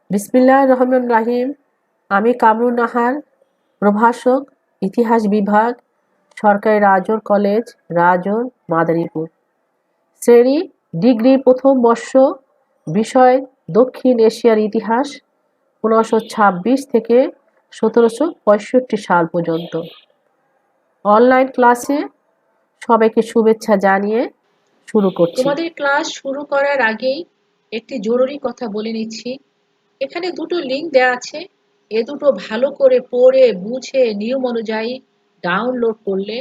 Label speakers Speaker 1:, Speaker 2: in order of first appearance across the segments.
Speaker 1: বিসমিল্লাহির রহমানির রহিম। আমি কামরুন নাহার, প্রভাষক, ইতিহাস বিভাগ, সরকারি রাজোর কলেজ, রাজোর, মাদারীপুর। শ্রেণী ডিগ্রি প্রথম বর্ষ, বিষয় দক্ষিণ এশিয়ার ইতিহাস 1526 থেকে 1765 সাল পর্যন্ত। অনলাইন ক্লাসে সবাইকে শুভেচ্ছা জানিয়ে শুরু করছি।
Speaker 2: তোমাদের ক্লাস শুরু করার আগেই একটি জরুরি কথা বলে নিচ্ছি। এখানে দুটো লিঙ্ক দেওয়া আছে। এ দুটো ভালো করে পড়ে বুঝে নিয়ম অনুযায়ী ডাউনলোড করলে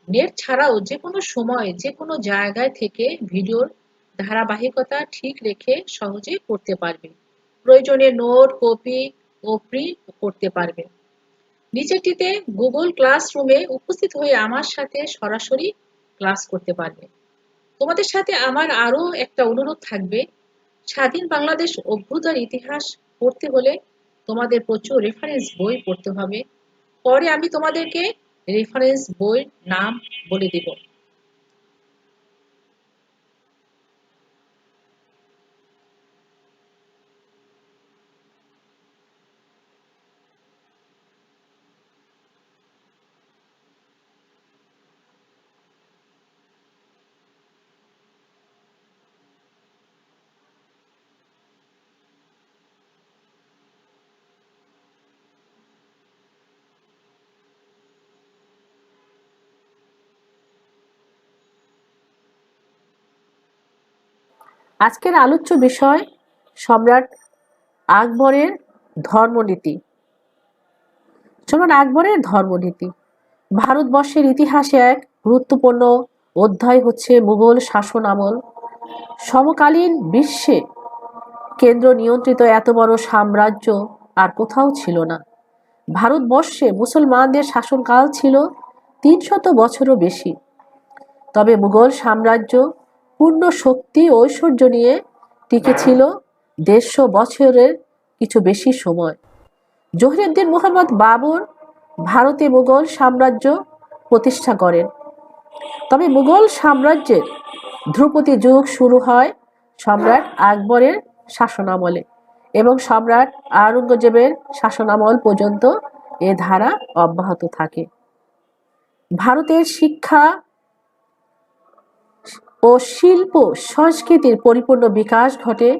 Speaker 2: নেট ছাড়াও যে কোনো সময় যে কোনো জায়গায় থেকে ভিডিওর ধারাবাহিকতা ঠিক রেখে সহজে পড়তে পারবে। প্রয়োজনে নোট, কপি ও প্রিন্ট করতে পারবে। নিচেরটিতে গুগল ক্লাসরুমে উপস্থিত হয়ে আমার সাথে সরাসরি ক্লাস করতে পারবে। তোমাদের সাথে আমার আরো একটা অনুরোধ থাকবে, স্বাধীন বাংলাদেশ অভ্যুদয়ের ইতিহাস পড়তে হলে তোমাদের প্রচুর রেফারেন্স বই পড়তে হবে। পরে আমি তোমাদেরকে রেফারেন্স বইয়ের নাম বলে দেব।
Speaker 1: আজকের আলোচ্য বিষয় সম্রাট আকবরের ধর্মনীতি। সম্রাট আকবরের ধর্মনীতি ভারতবর্ষের ইতিহাসে এক গুরুত্বপূর্ণ অধ্যায় হচ্ছে মুঘল শাসন আমল। সমকালীন বিশ্বে কেন্দ্র নিয়ন্ত্রিত এত বড় সাম্রাজ্য আর কোথাও ছিল না। ভারতবর্ষে মুসলমানদের শাসনকাল ছিল 300 বছরও বেশি। তবে মুঘল সাম্রাজ্য পূর্ণ শক্তি ও ঐশ্বর্য নিয়ে টিকে ছিল 150 বছরের কিছু বেশি সময়। জহিরুদ্দিন মুহাম্মদ বাবর ভারতে মুঘল সাম্রাজ্য প্রতিষ্ঠা করেন। তবে মুঘল সাম্রাজ্যের ধ্রুপদী যুগ শুরু হয় সম্রাট আকবরের শাসনামলে এবং সম্রাট আওরঙ্গজেবের শাসনামল পর্যন্ত এ ধারা অব্যাহত থাকে। ভারতের শিক্ষা ও শিল্প সংস্কৃতির পরিপূর্ণ বিকাশ ঘটে।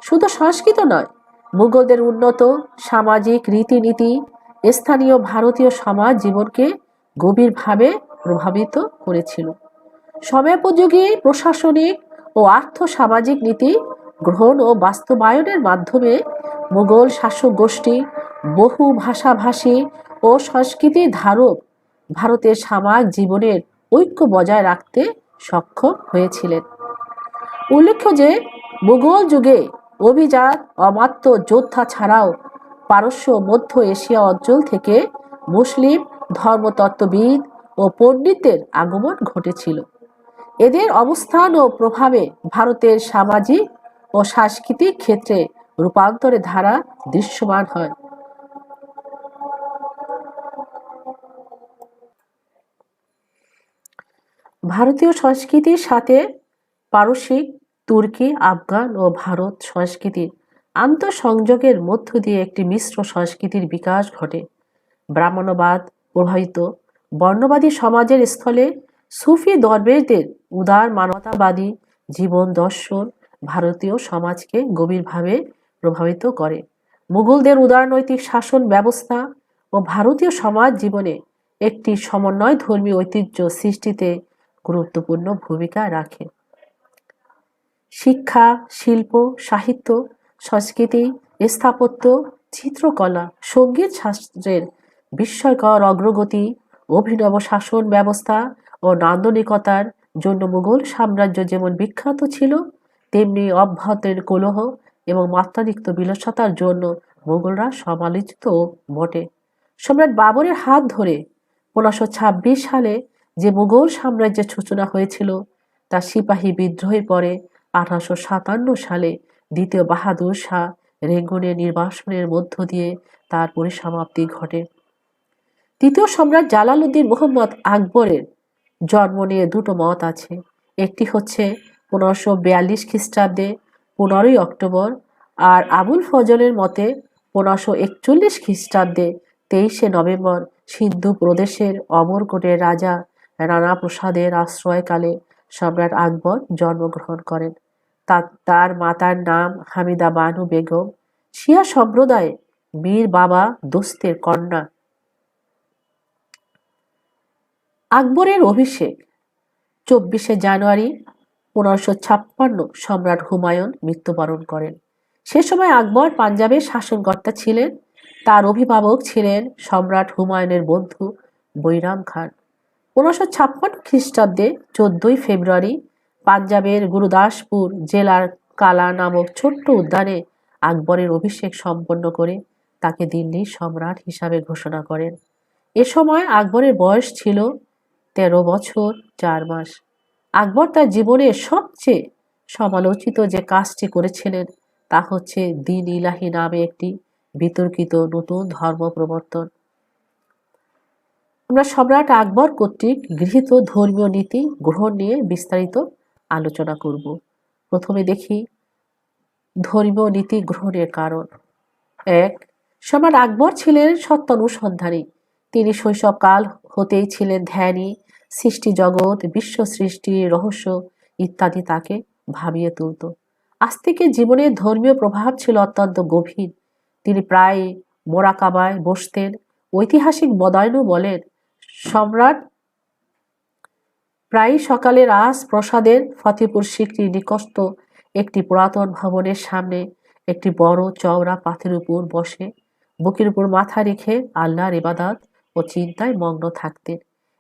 Speaker 1: শুধু সংস্কৃত নয়, মুঘলদের উন্নত সামাজিক রীতিনীতি স্থানীয় ভারতীয় সমাজ জীবনকে গভীরভাবে প্রভাবিত করেছিল। সময়োপযোগী প্রশাসনিক ও আর্থ সামাজিক নীতি গ্রহণ ও বাস্তবায়নের মাধ্যমে মুঘল শাসক গোষ্ঠী বহু ভাষাভাষী ও সংস্কৃতির ধারক ভারতের সমাজ জীবনের ঐক্য বজায় রাখতে সক্ষম হয়েছিলেন। উল্লেখ্য যে মুঘল যুগে অভিজাত অমাত্য যোদ্ধা ছাড়াও পারস্য মধ্য এশিয়া অঞ্চল থেকে মুসলিম ধর্মতত্ত্ববিদ ও পণ্ডিতদের আগমন ঘটেছিল। এদের অবস্থান ও প্রভাবে ভারতের সামাজিক ও সাংস্কৃতিক ক্ষেত্রে রূপান্তরের ধারা দৃশ্যমান হয়। ভারতীয় সংস্কৃতির সাথে পারসিক, তুর্কি, আফগান ও ভারত সংস্কৃতির আন্তঃসংযোগের মধ্য দিয়ে একটি মিশ্র সংস্কৃতির বিকাশ ঘটে। ব্রাহ্মণবাদ প্রভাবিত বর্ণবাদী সমাজের স্থলে সুফি দরবেশদের উদার মানবতাবাদী জীবন দর্শন ভারতীয় সমাজকে গভীরভাবে প্রভাবিত করে। মুঘলদের উদারনৈতিক শাসন ব্যবস্থা ও ভারতীয় সমাজ জীবনে একটি সমন্বয় ধর্মী ঐতিহ্য সৃষ্টিতে গুরুত্বপূর্ণ ভূমিকা রাখে। শিক্ষা, শিল্প, সাহিত্য, সংস্কৃতি, স্থাপত্য, চিত্রকলা, সঙ্গীত শাস্ত্রের বিস্ময়কর অগ্রগতি, অভিনব শাসন ব্যবস্থা ও নান্দনিকতার জন্য মুঘল সাম্রাজ্য যেমন বিখ্যাত ছিল, তেমনি অভ্যন্তরীণ কলহ এবং মাত্রাতিরিক্ত বিলসতার জন্য মুঘলরা সমালোচিত বটে। সম্রাট বাবরের হাত ধরে 1526 সালে যে মুঘল সাম্রাজ্যের সূচনা হয়েছিল তা সিপাহী বিদ্রোহের পরে 1857 সালে দ্বিতীয় বাহাদুর শাহ রেঙ্গুনের নির্বাসনের মধ্য দিয়ে তার পরিসমাপ্তি ঘটে। তৃতীয় সম্রাট জালালউদ্দিন মুহাম্মদ আকবরের জন্ম নিয়ে দুটো মত আছে। একটি হচ্ছে 1542 খ্রিস্টাব্দে 15ই অক্টোবর আর আবুল ফজলের মতে 1541 খ্রিস্টাব্দে 23শে নভেম্বর সিন্ধু প্রদেশের অমরকোটের রাজা রানা প্রসাদের আশ্রয়কালে সম্রাট আকবর জন্মগ্রহণ করেন। তার মাতার নাম হামিদা বানু বেগম, শিয়া সম্প্রদায়ে মীর বাবা দোস্তের কন্যা। আকবরের অভিষেক 24শে জানুয়ারি 1556 সম্রাট হুমায়ুন মৃত্যুবরণ করেন। সে সময় আকবর পাঞ্জাবের শাসনকর্তা ছিলেন। তার অভিভাবক ছিলেন সম্রাট হুমায়ুনের বন্ধু বৈরাম খান। 1556 খ্রিস্টাব্দে 14ই ফেব্রুয়ারি পাঞ্জাবের গুরুদাসপুর জেলার কালা নামক ছোট্ট উদ্যানে আকবরের অভিষেক সম্পন্ন করে তাকে দিল্লির সম্রাট হিসাবে ঘোষণা করেন। এ সময় আকবরের বয়স ছিল 13 বছর 4 মাস। আকবর তার জীবনের সবচেয়ে সমালোচিত যে কাজটি করেছিলেন তা হচ্ছে দ্বীন ইলাহি নামে একটি বিতর্কিত নতুন ধর্ম প্রবর্তন। আমরা সম্রাট আকবর কর্তৃক গৃহীত ধর্মীয় নীতি গ্রহণ নিয়ে বিস্তারিত আলোচনা করব। প্রথমে দেখি ধর্মীয় নীতি গ্রহণের কারণ। 1. সম্রাট আকবর ছিলেন সত্যানুসন্ধানী। তিনি শৈশবকাল হতেই ছিলেন ধ্যানী। সৃষ্টি জগৎ, বিশ্ব সৃষ্টির রহস্য ইত্যাদি তাকে ভাবিয়ে তুলত। আস্তিকের জীবনে ধর্মীয় প্রভাব ছিল অত্যন্ত গভীর। তিনি প্রায় মোরাকাবায় বসতেন। ঐতিহাসিক বদায়নু বলেন, সম্রাট প্রায় সকালে রাজপ্রাসাদের ফতেপুর সিক্রি নিকটস্থ একটি পুরাতন ভবনের সামনে একটি বড় চওড়া পাথরের উপর বসে বুকের উপর মাথা রেখে আল্লাহর ইবাদত ও চিন্তায় মগ্ন থাকতেন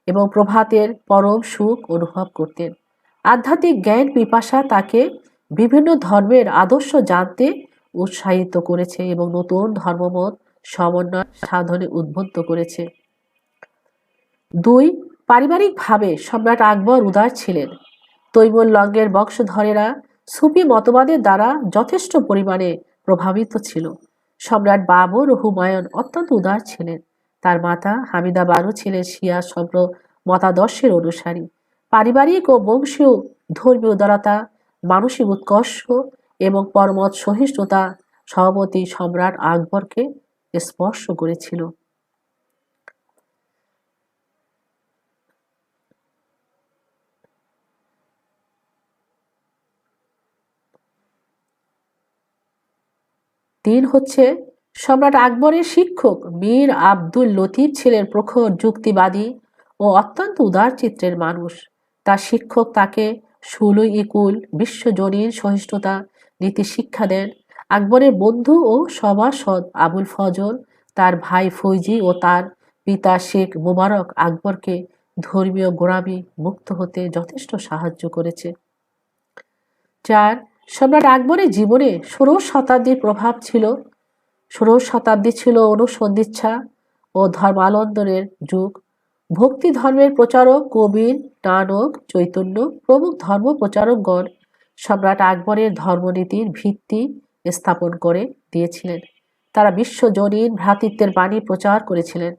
Speaker 1: এবং প্রভাতের পরম সুখ অনুভব করতেন। আধ্যাত্মিক জ্ঞান পিপাসা তাকে বিভিন্ন ধর্মের আদর্শ জানতে উৎসাহিত করেছে এবং নতুন ধর্মমত সমন্বয় সাধনে উদ্বুদ্ধ করেছে। 2. পারিবারিকভাবে সম্রাট আকবর উদার ছিলেন। তৈমুর লঙ্গের বংশধরেরা সুফি মতবাদের দ্বারা যথেষ্ট পরিমাণে প্রভাবিত ছিল। সম্রাট বাবর ও হুমায়ুন অত্যন্ত উদার ছিলেন। তার মাতা হামিদা বানু ছিলেন শিয়া মতাদর্শের অনুসারী। পারিবারিক ও বংশীয় ধর্মীয় উদারতা, মানসিক উৎকর্ষ এবং পরমত সহিষ্ণুতা সহমতি সম্রাট আকবরকে স্পর্শ করেছিল। তিন হচ্ছে সম্রাট আকবরের শিক্ষক মীর আব্দুল লতিফ ছিলেন প্রখর যুক্তিবাদী ও অত্যন্ত উদার চিত্রের মানুষ। তার শিক্ষক তাকে সুলুইকুল বিশ্বজনীন সহিষ্ণুতা নীতি শিক্ষা দেন। আকবরের বন্ধু ও সভাসদ আবুল ফজল, তার ভাই ফৈজি ও তার পিতা শেখ মুবারক আকবরকে ধর্মীয় গোড়ামি মুক্ত হতে যথেষ্ট সাহায্য করেছে। 4. সম্রাট আকবরের জীবনে ষোড়শ শতাব্দীর প্রভাব ছিল। ষোড়শ শতাব্দী ছিল অনুসন্ধিৎসা ও ধর্মালম্বনের যুগ। ভক্তি ধর্মের প্রচারক কবির, নানক, চৈতন্য প্রমুখ ধর্ম প্রচারকগণ সম্রাট আকবরের ধর্মনীতির ভিত্তি স্থাপন করে দিয়েছিলেন। তারা বিশ্বজনীন ভ্রাতৃত্বের বাণী প্রচার করেছিলেন।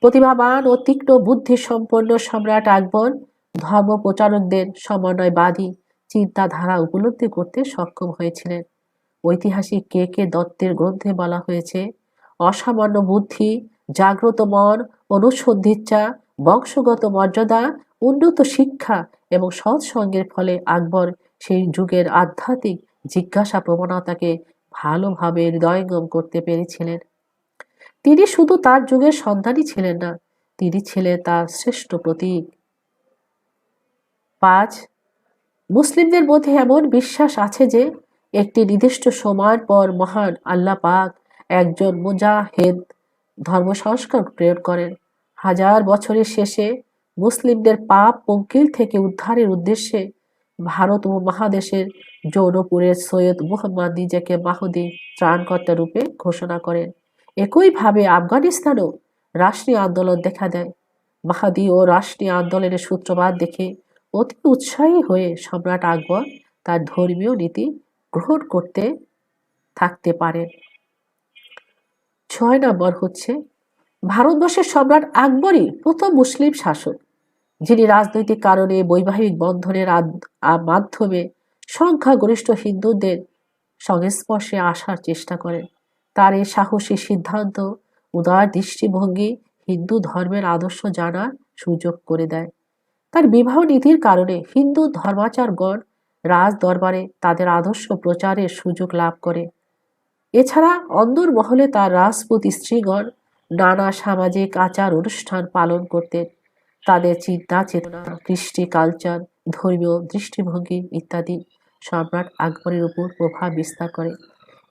Speaker 1: প্রতিভাবান ও তীক্ষ্ণ বুদ্ধি সম্পন্ন সম্রাট আকবর ধর্ম প্রচারকদের সমন্বয়বাদী চিন্তাধারা উপলব্ধি করতে সক্ষম হয়েছিলেন। ঐতিহাসিক কে দত্তের গ্রন্থে বলা হয়েছে, অসামান্য বুদ্ধি, জাগ্রত মন, অনুসন্ধিৎসা, বংশগত মর্যাদা, উন্নত শিক্ষা এবং সৎসঙ্গের ফলে আকবর সেই যুগের আধ্যাত্মিক জিজ্ঞাসা প্রবণতাকে ভালোভাবে হৃদয়ঙ্গম করতে পেরেছিলেন। তিনি শুধু তার যুগের সন্তানই ছিলেন না, তিনি ছিলেন তার শ্রেষ্ঠ প্রতীক। 5. মুসলিমদের মধ্যে এমন বিশ্বাস আছে যে একটি নির্দিষ্ট সময়ের পর মহান আল্লাহ পাক একজন মুজাহিদ ধর্ম সংস্কার প্রেরণ করেন। হাজার বছরের শেষে মুসলিমদের পাপ পঙ্কিল থেকে উদ্ধারের উদ্দেশ্যে ভারত উপমহাদেশের জৌনপুরের সৈয়দ মুহাম্মদ নিজেকে মাহদী ত্রাণকর্তা রূপে ঘোষণা করেন। একইভাবে আফগানিস্তানেও রাষ্ট্রীয় আন্দোলন দেখা দেয়। মাহদী ও রাষ্ট্রীয় আন্দোলনের সূত্রপাত দেখে অতি উৎসাহী হয়ে সম্রাট আকবর তার ধর্মীয় নীতি গ্রহণ করতে থাকতে পারেন। 6 নম্বর হচ্ছে ভারতবর্ষের সম্রাট আকবরই প্রথম মুসলিম শাসক, যিনি রাজনৈতিক কারণে বৈবাহিক বন্ধনের মাধ্যমে সংখ্যাগরিষ্ঠ হিন্দুদের সংস্পর্শে আসার চেষ্টা করেন। তার এই সাহসী সিদ্ধান্ত, উদার দৃষ্টিভঙ্গি হিন্দু ধর্মের আদর্শ জানার সুযোগ করে দেয়। তার বিবাহ নীতির কারণে হিন্দু ধর্মাচারগণ রাজ দরবারে তাদের আদর্শ প্রচারের সুযোগ লাভ করে। এছাড়া অন্দর মহলে তার রাজপুত স্ত্রীগণ নানা সামাজিক আচার অনুষ্ঠান পালন করতেন। তাদের চিন্তা চেতনা, কৃষ্টি, কালচার, ধর্মীয় দৃষ্টিভঙ্গি ইত্যাদি সম্রাট আকবরের উপর প্রভাব বিস্তার করে।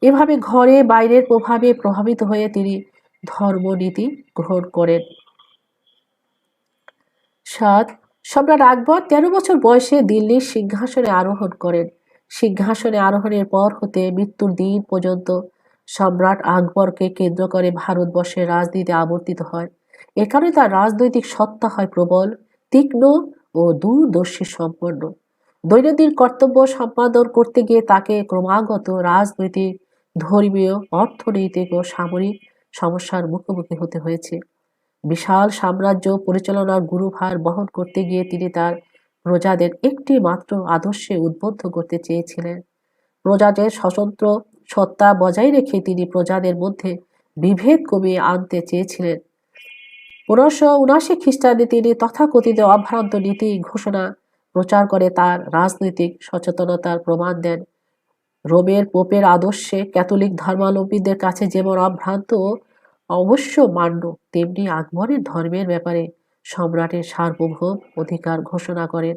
Speaker 1: এভাবে ঘরে বাইরের প্রভাবে প্রভাবিত হয়ে তিনি ধর্মনীতি গ্রহণ করেন। ৭. সম্রাট আকবর ১৩ বছর বয়সে দিল্লির সিংহাসনে আরোহণ করেন। সিংহাসনে আরোহণের পর হতে মৃত্যুর দিন পর্যন্ত সম্রাট আকবরকে কেন্দ্র করে ভারতবর্ষের রাজনীতি আবর্তিত হয়। এ কারণে তার রাজনৈতিক সত্তা হয় প্রবল, তীক্ষ্ণ ও দূরদর্শী সম্পন্ন। দৈনন্দিন কর্তব্য সম্পাদন করতে গিয়ে তাকে ক্রমাগত রাজনৈতিক, ধর্মীয়, অর্থনৈতিক ও সামরিক সমস্যার মুখোমুখি হতে হয়েছে। বিশাল সাম্রাজ্য পরিচালনার গুরুভার বহন করতে গিয়ে তিনি তার প্রজাদের একটি মাত্র আদর্শে উদ্বুদ্ধ করতে চেয়েছিলেন। প্রজাদের স্বতন্ত্র সত্তা বজায় রেখে তিনি প্রজাদের মধ্যে বিভেদ কমিয়ে আনতে চেয়েছিলেন। ১৫৭৯ খ্রিস্টাব্দে তিনি তথাকথিত অভ্রান্ত নীতি ঘোষণা প্রচার করে তার রাজনৈতিক সচেতনতার প্রমাণ দেন। রোমের পোপের আদর্শে ক্যাথলিক ধর্মাবলম্বীদের কাছে যেমন অভ্রান্ত অবশ্য মান্য, তেমনি আকবরের ধর্মের ব্যাপারে সম্রাটের সার্বভৌম অধিকার ঘোষণা করেন।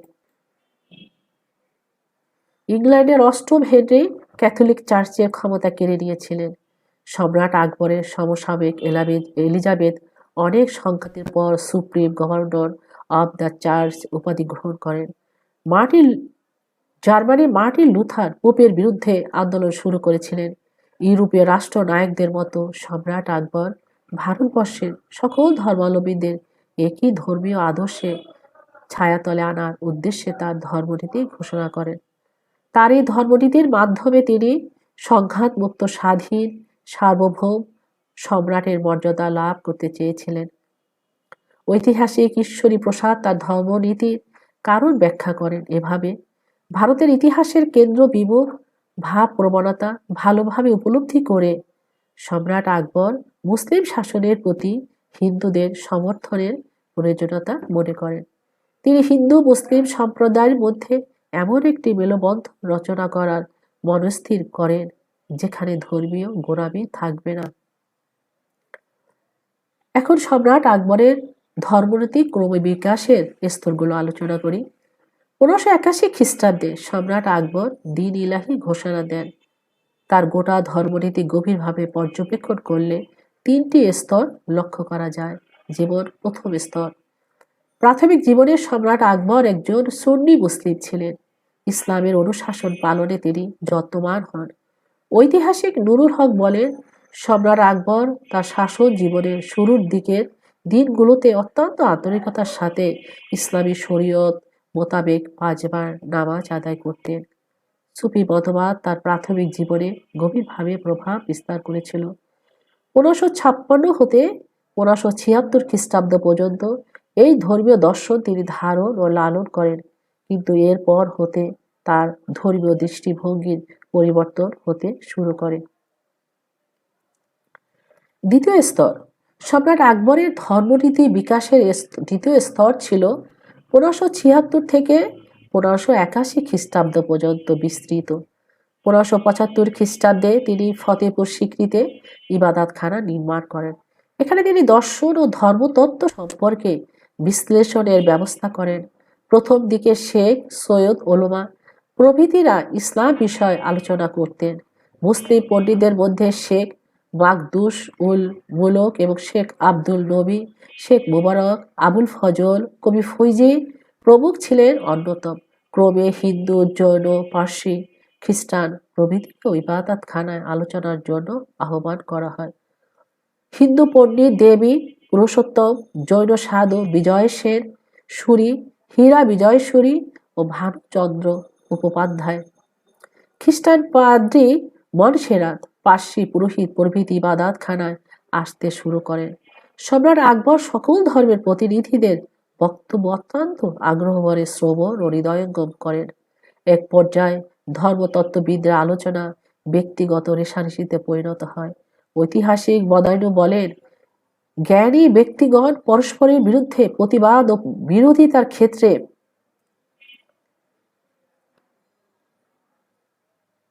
Speaker 1: ইংল্যান্ডের অষ্টম হেনরি ক্যাথলিক চার্চের ক্ষমতা কেড়ে নিয়েছিলেন। সম্রাট আকবরের সমসাময়িক এলিজাবেথ অনেক সংঘাতের পর supreme governor of the church উপাধি গ্রহণ করেন। জার্মানির মার্টিন লুথার পোপের বিরুদ্ধে আন্দোলন শুরু করেছিলেন। ইউরোপীয় রাষ্ট্রনায়কদের মতো সম্রাট আকবর ভারতবর্ষের সকল ধর্মাবলম্বীদের একই ধর্মীয় আদর্শে ছায়াতলে আনার উদ্দেশ্যে তার ধর্মনীতি ঘোষণা করেন। তার এই ধর্মনীতির মাধ্যমে তিনি সংঘাতমুক্ত স্বাধীন সার্বভৌম সম্রাটের মর্যাদা লাভ করতে চেয়েছিলেন। ঐতিহাসিক ঈশ্বরী প্রসাদ তার ধর্মনীতির কারণ ব্যাখ্যা করেন এভাবে: ভারতের ইতিহাসের কেন্দ্র বিমুখ ভাব প্রবণতা ভালোভাবে উপলব্ধি করে সম্রাট আকবর মুসলিম শাসনের প্রতি হিন্দুদের সমর্থনের প্রয়োজনীয়তা মনে করেন। তিনি হিন্দু মুসলিম সম্প্রদায়ের মধ্যে এমন একটি মেলবন্ধন রচনা করার মনস্থির করেন যেখানে ধর্মীয় গোঁড়ামি থাকবে না। এখন সম্রাট আকবরের ধর্মনৈতিক ক্রমবিকাশের স্তরগুলো আলোচনা করি। ১৫৮১ খ্রিস্টাব্দে সম্রাট আকবর দিন ইলাহি ঘোষণা দেন। তার গোটা ধর্মনীতি গভীরভাবে পর্যবেক্ষণ করলে তিনটি স্তর লক্ষ্য করা যায়। যেমন প্রথম স্তর, প্রাথমিক জীবনে সম্রাট আকবর একজন সুন্নি মুসলিম ছিলেন। ইসলামের অনুশাসন পালনে তিনি যত্নবান হন। ঐতিহাসিক নুরুল হক বলেন, সম্রাট আকবর তার শাসন জীবনের শুরুর দিকের দিনগুলোতে অত্যন্ত আন্তরিকতার সাথে ইসলামী শরীয়ত মোতাবেক ৫ বার নামাজ আদায় করতেন। সুফি মতবাদ তার প্রাথমিক জীবনে গভীরভাবে প্রভাব বিস্তার করেছিল। ১৫৫৬ হতে ১৫৭৬ খ্রিস্টাব্দ পর্যন্ত এই ধর্মীয় দর্শন তিনি ধারণ ও লালন করেন, কিন্তু এরপর হতে তার ধর্মীয় দৃষ্টিভঙ্গির পরিবর্তন হতে শুরু করে। দ্বিতীয় স্তর, সম্রাট আকবরের ধর্মনীতি বিকাশের দ্বিতীয় স্তর ছিল ১৫৭৬ থেকে ১৫৮১ খ্রিস্টাব্দ পর্যন্ত বিস্তৃত। ১৫৭৫ খ্রিস্টাব্দে তিনি ফতেপুর সিক্রিতে ইবাদতখানা নির্মাণ করেন। এখানে তিনি দর্শন ও ধর্মতত্ত্ব সম্পর্কে বিশ্লেষণের ব্যবস্থা করেন। প্রথম দিকে শেখ সৈয়দ ওলমা প্রভৃতিরা ইসলাম বিষয় আলোচনা করতেন। মুসলিম পণ্ডিতদের মধ্যে শেখ মাকদুস উল মুলক এবং শেখ আব্দুল নবী, শেখ মুবারক, আবুল ফজল, কবি ফৈজি প্রমুখ ছিলেন অন্যতম। ক্রমে হিন্দু, জৈন, পার্সি, খ্রিস্টান প্রভৃতিকে ইবাদতখানায় আলোচনার জন্য আহ্বান করা হয়। হিন্দু পণ্ডিত দেবী পুরুষোত্তম, জৈন সাধু বিজয় সেন সুরি, হীরা বিজয়সুরি ও ভানুচন্দ্র মুখোপাধ্যায়, খ্রিস্টান পাদ্রী মনসেরাত, পার্সি পুরোহিত প্রভৃতি ইবাদতখানায় আসতে শুরু করেন। সম্রাট আকবর সকল ধর্মের প্রতিনিধিদের বক্তব্য অত্যন্ত আগ্রহভরে শ্রবণ ও হৃদয়ঙ্গম করেন। এক পর্যায়ে ধর্মতত্ত্ববিদরা আলোচনা ব্যক্তিগত রেষারেষিতে পরিণত হয়। ঐতিহাসিক বদায়নু বলেন, জ্ঞানী ব্যক্তিগণ পরস্পরের বিরুদ্ধে প্রতিবাদ ও বিরোধিতার ক্ষেত্রে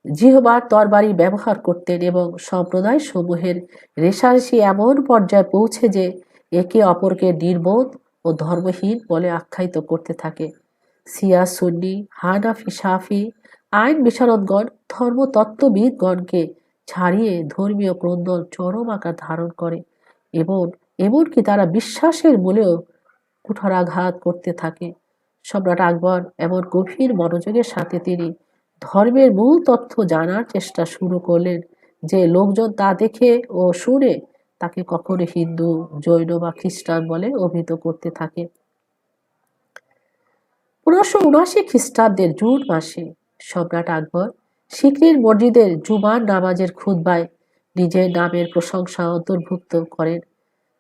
Speaker 1: জিহবার তরবারি ব্যবহার করতেন এবং সম্প্রদায় সমূহের রেষারেষি এমন পর্যায়ে পৌঁছে যে একে অপরকে নির্বোধ ও ধর্মহীন বলে আখ্যায়িত করতে থাকে। শিয়া সুন্নি, হানাফি, শাফি, আইন বিশারদগণ, ধর্মতত্ত্ববিদগণকে ছাড়িয়ে ধর্মীয় ক্রন্দন চরম আকার ধারণ করে এবং এমনকি তারা বিশ্বাসের মূলেও কুঠারাঘাত করতে থাকে। সম্রাট আকবর এমন গভীর মনোযোগের সাথে তিনি ধর্মের মূল তথ্য জানার চেষ্টা শুরু করলেন যে লোকজন তা দেখে ও শুনে তাকে কখনো হিন্দু, জৈন বা খ্রিস্টান বলে অভিহিত করতে থাকে। 1579 খ্রিস্টাব্দের জুন মাসে সম্রাট আকবর সিকরির মসজিদের জুমার নামাজের খুতবায় নিজের নামের প্রশংসা অন্তর্ভুক্ত করেন।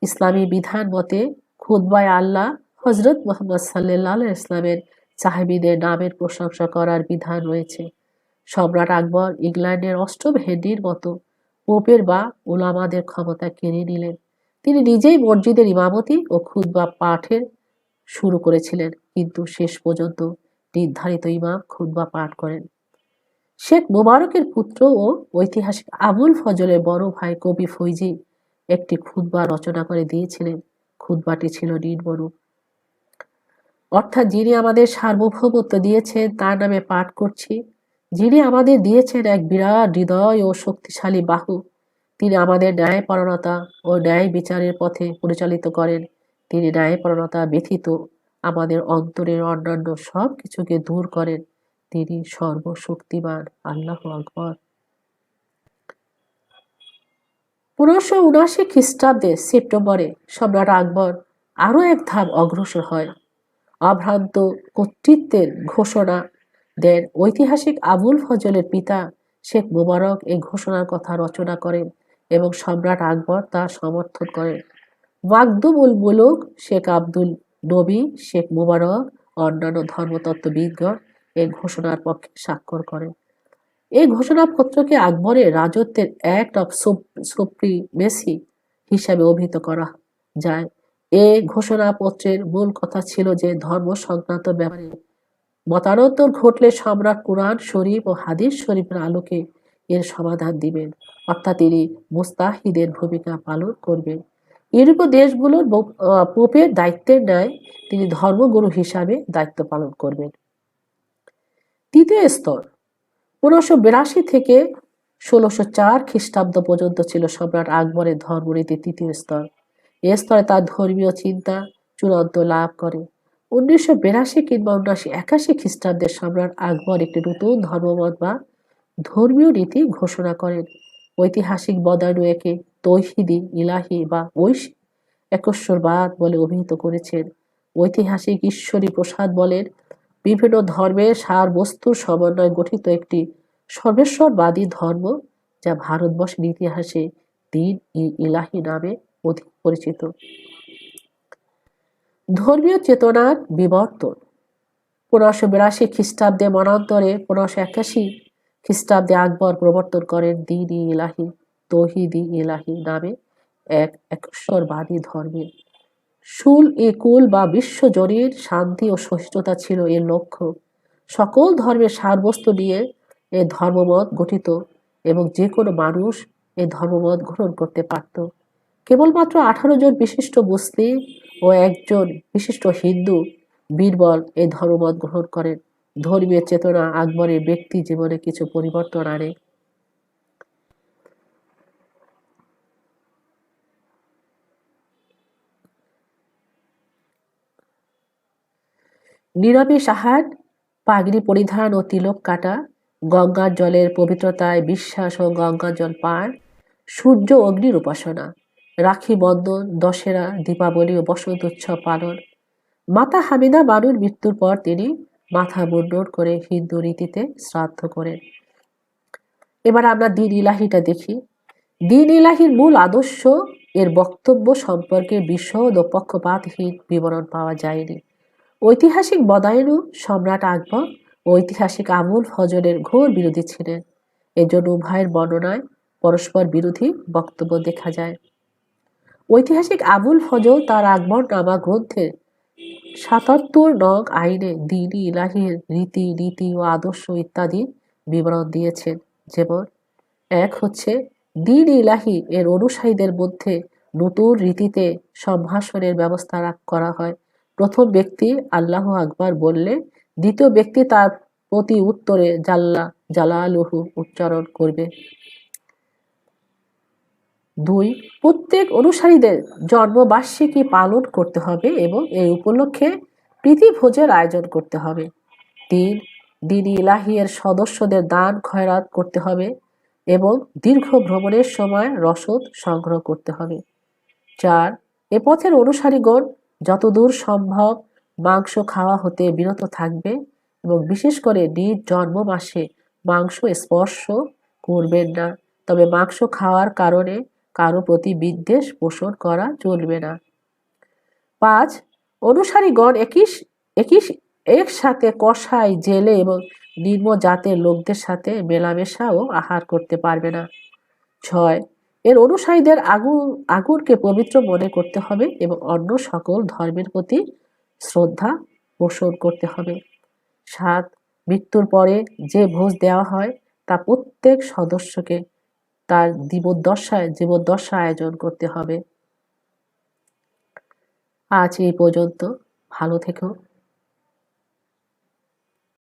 Speaker 1: ইসলামী বিধান মতে খুতবায় আল্লাহ হজরত মুহাম্মদ সাল্লাল্লাহু আলাইহি ইসলামের সাহাবীদের নামের প্রশংসা করার বিধান রয়েছে। সম্রাট আকবর ইংল্যান্ডের অষ্টম হেনরির মতো পোপের বা উলামাদের ক্ষমতা কেড়ে নিলেন। তিনি নিজেই মসজিদের ইমামতি ও খুতবা পাঠের শুরু করেছিলেন, কিন্তু শেষ পর্যন্ত নির্ধারিত ইমাম খুতবা পাঠ করেন। শেখ মোবারকের পুত্র ও ঐতিহাসিক আবুল ফজলের বড় ভাই কবি ফৈজি একটি খুতবা রচনা করে দিয়েছিলেন। খুতবাটি ছিল নিম্নরূপ: অর্থাৎ যিনি আমাদের সার্বভৌমত্ব দিয়েছেন তার নামে পাঠ করছি। যিনি আমাদের দিয়েছেন এক বিরাট হৃদয় ও শক্তিশালী বাহু, তিনি আমাদের ন্যায়পরায়ণতা ও ন্যায় বিচারের পথে পরিচালিত করেন। তিনি ন্যায়পরায়ণতা ব্যতীত আমাদের অন্তরের অন্যান্য সব কিছুকে দূর করেন। তিনি সর্বশক্তিমান। আল্লাহু আকবার। 1579 খ্রিস্টাব্দের সেপ্টেম্বরে সম্রাট আকবর আরো এক ধাপ অগ্রসর হয়। অভ্রান্ত কর্তৃত্বের ঘোষণা দেন। ঐতিহাসিক আবুল ফজলের পিতা শেখ মোবারক এই ঘোষণার কথা রচনা করেন এবং সম্রাট আকবর তা সমর্থন করেন। মাকদুমুল মুলুক শেখ আব্দুল নবী, শেখ মোবারক অন্যান্য ধর্মতত্ত্ববিদগণ এই ঘোষণার পক্ষে স্বাক্ষর করেন। এই ঘোষণাপত্রকে আকবরের রাজত্বের অ্যাক্ট অফ সুপ্রিমেসি হিসাবে অভিহিত করা যায়। এ ঘোষণাপত্রের মূল কথা ছিল যে ধর্ম সংক্রান্ত ব্যাপারে মতান্তর ঘটলে সম্রাট কুরআন শরীফ ও হাদিস শরীফের আলোকে এর সমাধান দিবেন, অর্থাৎ তিনি মুস্তাহিদের ভূমিকা পালন করবেন। ইউরোপীয় দেশগুলোর পোপের দায়িত্বের ন্যায় তিনি ধর্মগুরু হিসাবে দায়িত্ব পালন করবেন। তৃতীয় স্তর 1582 থেকে 1604 খ্রিস্টাব্দ পর্যন্ত ছিল সম্রাট আকবরের ধর্মনীতির তৃতীয় স্তর। এ স্তরে তার ধর্মীয় চিন্তা চূড়ান্ত লাভ করে। 1982 কিংবা 1981 খ্রিস্টাব্দের সম্রাট আকবর একটি নতুন ধর্মমত বা ধর্মীয় নীতি ঘোষণা করেন। ঐতিহাসিক বদায়নু একে তৌহিদি ইলাহি বা একশ্বরবাদ বলে অভিহিত করেছেন। ঐতিহাসিক ঈশ্বরী প্রসাদ বলেন, বিভিন্ন ধর্মের সার বস্তুর সমন্বয়ে গঠিত একটি সর্বেশ্বরবাদী ধর্ম যা ভারতবর্ষের ইতিহাসে দ্বীন ই ইলাহি নামে অধিক পরিচিত। ধর্মীয় চেতনার বিবর্তন 1582 খ্রিস্টাব্দে মনান্তরে 1581 খ্রিস্টাব্দে আকবর প্রবর্তন করেন দ্বীন ই ইলাহি, তৌহিদ ই ইলাহি নামে এক একশ্বরবাদী ধর্মের। শুল এ কুল বা বিশ্বজনীন শান্তি ও সহিষ্ণুতা ছিল এর লক্ষ্য। সকল ধর্মের সারবস্তু নিয়ে এ ধর্মমত গঠিত এবং যে কোনো মানুষ এ ধর্মমত গ্রহণ করতে পারত। কেবলমাত্র 18 জন বিশিষ্ট মুসলিম ও একজন বিশিষ্ট হিন্দু বীরবল এই ধর্মমত গ্রহণ করেন। ধর্মীয় চেতনা আকবরের ব্যক্তি জীবনে কিছু পরিবর্তন আনে। নিরামিষ আহার, পাগড়ি পরিধান ও তিলক কাটা, গঙ্গার জলের পবিত্রতায় বিশ্বাস ও গঙ্গার জল পান, সূর্য অগ্নির উপাসনা, রাখি বন্ধন, দশেরা, দীপাবলি ও বসন্ত উৎসব পালন। মাতা হামিদা বানুর মৃত্যুর পর তিনি মাথা মুন্ডন করে হিন্দু রীতিতে শ্রাদ্ধ করেন। এবার আমরা দ্বীন ইলাহিটা দেখি। দ্বীন ইলাহির মূল আদর্শ এর বক্তব্য সম্পর্কে বিশদ ও পক্ষপাতহীন বিবরণ পাওয়া যায়নি। ঐতিহাসিক বদায়নু সম্রাট আকবর ও ঐতিহাসিক আবুল ফজলের ঘোর বিরোধী ছিলেন। এজন্য উভয়ের বর্ণনায় পরস্পর বিরোধী বক্তব্য দেখা যায়। ঐতিহাসিক আবুল ফজল তার আকবর নামা গ্রন্থের ৭৭ নং আইনে দ্বীন-ই ইলাহির রীতি নীতি ও আদর্শ ইত্যাদি বিবরণ দিয়েছেন। যেমন ১ হচ্ছে দ্বীন-ই ইলাহি এর অনুসারীদের মধ্যে নতুন রীতিতে সম্ভাষণের ব্যবস্থা করা হয়। প্রথম ব্যক্তি আল্লাহু আকবার বললে দ্বিতীয় ব্যক্তি তার প্রতি উত্তরে জাল্লা জালালুহু উচ্চারণ করবে। ২ প্রত্যেক অনুসারীদের জন্মবার্ষিকী পালন করতে হবে এবং এই উপলক্ষে প্রীতিভোজের আয়োজন করতে হবে। ৩ দ্বীন-ই ইলাহি এর সদস্যদের দান খয়রাত করতে হবে এবং দীর্ঘ ভ্রমণের সময় রসদ সংগ্রহ করতে হবে। ৪ এ পথের অনুসারীগণ যতদূর সম্ভব মাংস খাওয়া হতে বিরত থাকবে এবং বিশেষ করে নিজ জন্ম মাসে মাংস স্পর্শ করবেন না। তবে মাংস খাওয়ার কারণে কারো প্রতি বিদ্বেষ পোষণ করা চলবে না। ৫ অনুসারীগণ একসাথে কসাই, জেলে এবং নিম্ন জাতের লোকদের সাথে মেলামেশা ও আহার করতে পারবে না। ৬ এর অনুসারীদের আগুনকে পবিত্র মনে করতে হবে এবং অন্য সকল ধর্মের প্রতি শ্রদ্ধা পোষণ করতে হবে। ৭ মৃত্যুর পরে যে ভোজ দেওয়া হয় তা প্রত্যেক সদস্যকে তার জীবদ্দশা আয়োজন করতে হবে। আজ এই পর্যন্ত। ভালো থেকো।